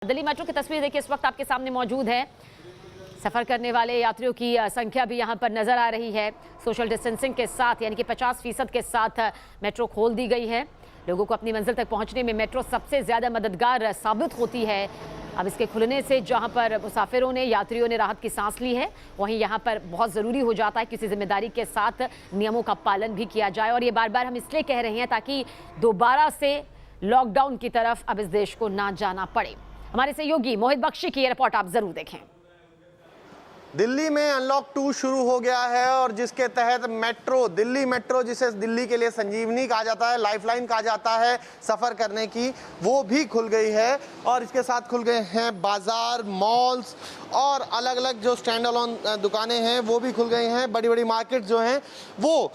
Delhi metro की तस्वीर देखिए, इस वक्त आपके सामने मौजूद है। सफर करने वाले यात्रियों की संख्या भी यहां पर नजर आ रही है। सोशल डिस्टेंसिंग के साथ यानी कि 50% के साथ मेट्रो खोल दी गई है। लोगों को अपनी मंजिल तक पहुंचने में मेट्रो सबसे ज्यादा मददगार साबित होती है। अब इसके खुलने से जहां पर मुसाफिरों ने, यात्रियों ने राहत की सांस ली है, वहीं यहां पर बहुत ज़रूरी हो जाता है किसी जिम्मेदारी के साथ नियमों का पालन भी किया जाए। और ये बार बार हम इसलिए कह रहे हैं ताकि दोबारा से लॉकडाउन की तरफ अब इस देश को ना जाना पड़े। हमारे सहयोगी मोहित बख्शी की ये रिपोर्ट आप जरूर देखें। दिल्ली में अनलॉक 2 शुरू हो गया है और जिसके तहत मेट्रो, दिल्ली मेट्रो, जिसे दिल्ली के लिए संजीवनी कहा जाता है, लाइफलाइन कहा जाता है सफ़र करने की, वो भी खुल गई है। और इसके साथ खुल गए हैं बाज़ार, मॉल्स और अलग अलग जो स्टैंड अलोन दुकानें हैं वो भी खुल गई हैं। बड़ी बड़ी मार्केट जो हैं वो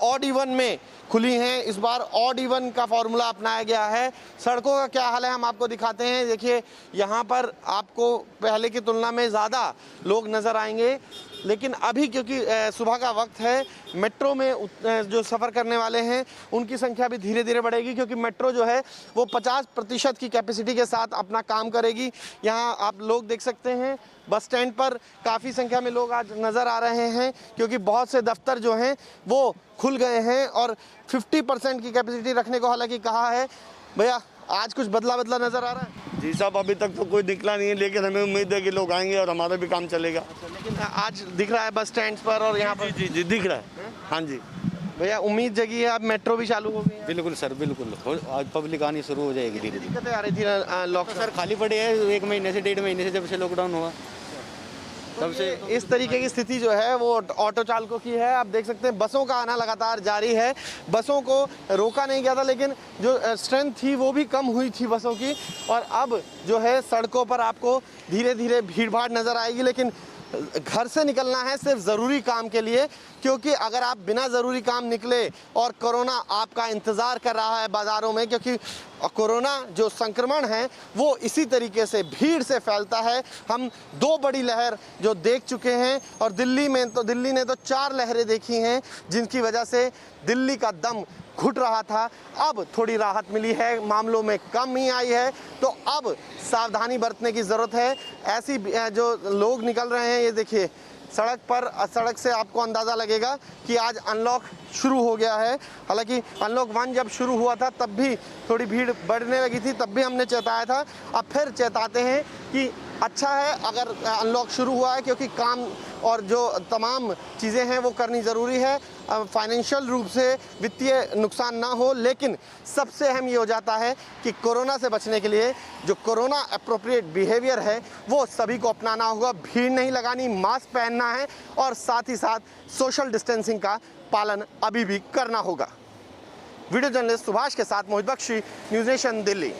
ऑड इवन में खुली हैं। इस बार ऑड इवन का फॉर्मूला अपनाया गया है। सड़कों का क्या हाल है हम आपको दिखाते हैं। देखिए, यहाँ पर आपको पहले की तुलना में ज़्यादा लोग नज़र आएंगे, लेकिन अभी क्योंकि सुबह का वक्त है, मेट्रो में जो सफ़र करने वाले हैं उनकी संख्या भी धीरे धीरे बढ़ेगी, क्योंकि मेट्रो जो है वो 50% की कैपेसिटी के साथ अपना काम करेगी। यहाँ आप लोग देख सकते हैं बस स्टैंड पर काफ़ी संख्या में लोग आज नज़र आ रहे हैं, क्योंकि बहुत से दफ्तर जो हैं वो खुल गए हैं और 50% की कैपेसिटी रखने को हालांकि कहा है। भैया, आज कुछ बदला नज़र आ रहा है? जी साहब, अभी तक तो कोई निकला नहीं है, लेकिन हमें उम्मीद है कि लोग आएंगे और हमारा भी काम चलेगा। लेकिन आज दिख रहा है बस स्टैंड पर और यहाँ पर जी दिख रहा है। हाँ जी भैया, उम्मीद जगी है अब मेट्रो भी चालू हो गई है। बिल्कुल सर, बिल्कुल आज पब्लिक आनी शुरू हो जाएगी धीरे धीरे। दिक्कतें आ रही थी लॉक सर खाली पड़े हैं 1 महीने से, 1.5 महीने से, जब से लॉकडाउन हुआ तब से। इस तरीके की स्थिति जो है वो ऑटो चालकों की है। आप देख सकते हैं बसों का आना लगातार जारी है। बसों को रोका नहीं गया था, लेकिन जो स्ट्रेंथ थी वो भी कम हुई थी बसों की। और अब जो है सड़कों पर आपको धीरे धीरे भीड़ भाड़ नज़र आएगी, लेकिन घर से निकलना है सिर्फ ज़रूरी काम के लिए, क्योंकि अगर आप बिना ज़रूरी काम निकले और कोरोना आपका इंतज़ार कर रहा है बाज़ारों में, क्योंकि कोरोना जो संक्रमण है वो इसी तरीके से भीड़ से फैलता है। हम 2 बड़ी लहर जो देख चुके हैं और दिल्ली ने तो 4 लहरें देखी हैं, जिनकी वजह से दिल्ली का दम घुट रहा था। अब थोड़ी राहत मिली है, मामलों में कमी आई है, तो अब सावधानी बरतने की ज़रूरत है। ऐसी जो लोग निकल रहे हैं, ये देखिए सड़क से आपको अंदाज़ा लगेगा कि आज अनलॉक शुरू हो गया है। हालांकि अनलॉक 1 जब शुरू हुआ था तब भी थोड़ी भीड़ बढ़ने लगी थी, तब भी हमने चेताया था। अब फिर चेताते हैं कि अच्छा है अगर अनलॉक शुरू हुआ है, क्योंकि काम और जो तमाम चीज़ें हैं वो करनी ज़रूरी है। फाइनेंशियल रूप से वित्तीय नुकसान ना हो, लेकिन सबसे अहम ये हो जाता है कि कोरोना से बचने के लिए जो कोरोना अप्रोप्रिएट बिहेवियर है वो सभी को अपनाना होगा। भीड़ नहीं लगानी, मास्क पहनना है और साथ ही साथ सोशल डिस्टेंसिंग का पालन अभी भी करना होगा। वीडियो जर्नलिस्ट सुभाष के साथ मोहित बख्शी, न्यूज़ नेशन, दिल्ली।